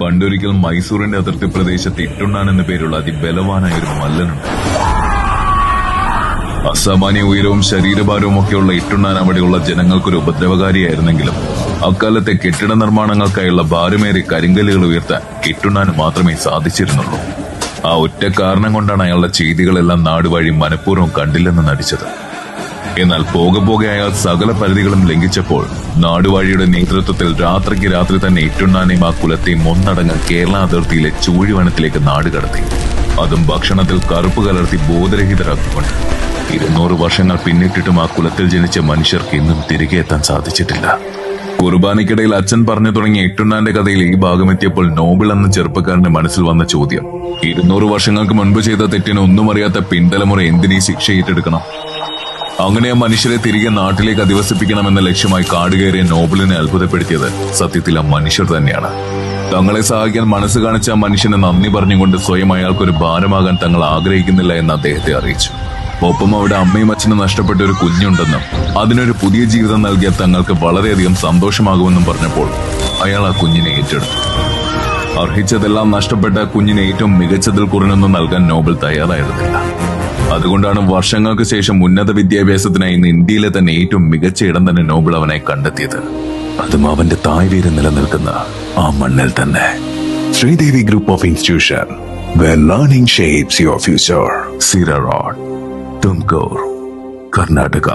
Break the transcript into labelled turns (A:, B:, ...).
A: പണ്ടൊരിക്കൽ മൈസൂറിന്റെ അതിർത്തി പ്രദേശത്ത് ഇട്ടുണ്ണാൻ എന്ന പേരുള്ള അതിബലവാനായൊരു മല്ലനുണ്ട്. അസാമാന്യ ഉയരവും ശരീരഭാരവും ഒക്കെയുള്ള ഇട്ടുണ്ണാൻ അവിടെയുള്ള ജനങ്ങൾക്കൊരു ഉപദ്രവകാരിയായിരുന്നെങ്കിലും അക്കാലത്തെ കെട്ടിട നിർമ്മാണങ്ങൾക്കായുള്ള ഭാരമേറിയ കരിങ്കല്ലുകൾ ഉയർത്താൻ ഇട്ടുണ്ണാന് മാത്രമേ സാധിച്ചിരുന്നുള്ളൂ. ആ ഒറ്റ കാരണം കൊണ്ടാണ് അയാളുടെ ചെയ്തികളെല്ലാം നാടുവഴി മനഃപൂർവ്വം കണ്ടില്ലെന്ന് നടിച്ചത്. എന്നാൽ പോകെ പോകെ അയാൾ സകല പരിധികളും ലംഘിച്ചപ്പോൾ നാടുവാഴിയുടെ നേതൃത്വത്തിൽ രാത്രിക്ക് രാത്രി തന്നെ ഇട്ടുണ്ണാനെയും ആ കുലത്തെയും ഒന്നടങ്കം കേരള അതിർത്തിയിലെ ചൂഴിവനത്തിലേക്ക് നാടുകടത്തി. അതും ഭക്ഷണത്തിൽ കറുപ്പ് കലർത്തി ബോധരഹിതരാക്കിക്കൊണ്ട്. 200 വർഷങ്ങൾ പിന്നിട്ടിട്ടും ആ കുലത്തിൽ ജനിച്ച മനുഷ്യർക്ക് ഇന്നും തിരികെ എത്താൻ സാധിച്ചിട്ടില്ല. കുർബാനയ്ക്കിടയിൽ അച്ഛൻ പറഞ്ഞു തുടങ്ങിയ ഇട്ടുണ്ണാന്റെ കഥയിൽ ഈ ഭാഗമെത്തിയപ്പോൾ നോബിൾ എന്ന ചെറുപ്പക്കാരന്റെ മനസ്സിൽ വന്ന ചോദ്യം, 200 വർഷങ്ങൾക്ക് മുൻപ് ചെയ്ത തെറ്റിന് ഒന്നും അറിയാത്ത പിൻതലമുറ എന്തിനീ ശിക്ഷ ഏറ്റെടുക്കണം? അങ്ങനെ ആ മനുഷ്യരെ തിരികെ നാട്ടിലേക്ക് അധിവസിപ്പിക്കണമെന്ന ലക്ഷ്യമായി കാടുകയറിയ നോബിളിനെ അത്ഭുതപ്പെടുത്തിയത് സത്യത്തിൽ ആ മനുഷ്യർ തന്നെയാണ്. തങ്ങളെ സഹായിക്കാൻ മനസ്സ് കാണിച്ച ആ മനുഷ്യന് നന്ദി പറഞ്ഞുകൊണ്ട് സ്വയം അയാൾക്കൊരു ഭാരമാകാൻ തങ്ങൾ ആഗ്രഹിക്കുന്നില്ല എന്ന് അദ്ദേഹത്തെ അറിയിച്ചു. ഒപ്പം അവിടെ അമ്മയും അച്ഛനും നഷ്ടപ്പെട്ട ഒരു കുഞ്ഞുണ്ടെന്നും അതിനൊരു പുതിയ ജീവിതം നൽകിയ തങ്ങൾക്ക് വളരെയധികം സന്തോഷമാകുമെന്നും പറഞ്ഞപ്പോൾ അയാൾ ആ കുഞ്ഞിനെ ഏറ്റെടുത്തു. അർഹിച്ചതെല്ലാം നഷ്ടപ്പെട്ട കുഞ്ഞിന് ഏറ്റവും മികച്ചതിൽ കുറഞ്ഞൊന്നും നൽകാൻ നോബിൾ തയ്യാറായിരുന്നില്ല. അതുകൊണ്ടാണ് വർഷങ്ങൾക്ക് ശേഷം ഉന്നത വിദ്യാഭ്യാസത്തിനായി ഇന്ന് ഇന്ത്യയിലെ തന്നെ ഏറ്റവും മികച്ച ഇടം തന്നെ നോബിൾ അവനെ കണ്ടെത്തിയത്. അതും അവന്റെ തായ്വേര് നിലനിൽക്കുന്ന ആ മണ്ണിൽ തന്നെ.
B: Sridevi Group of Institution, where learning shapes your future.
A: Sira road, Tumkur, Karnataka.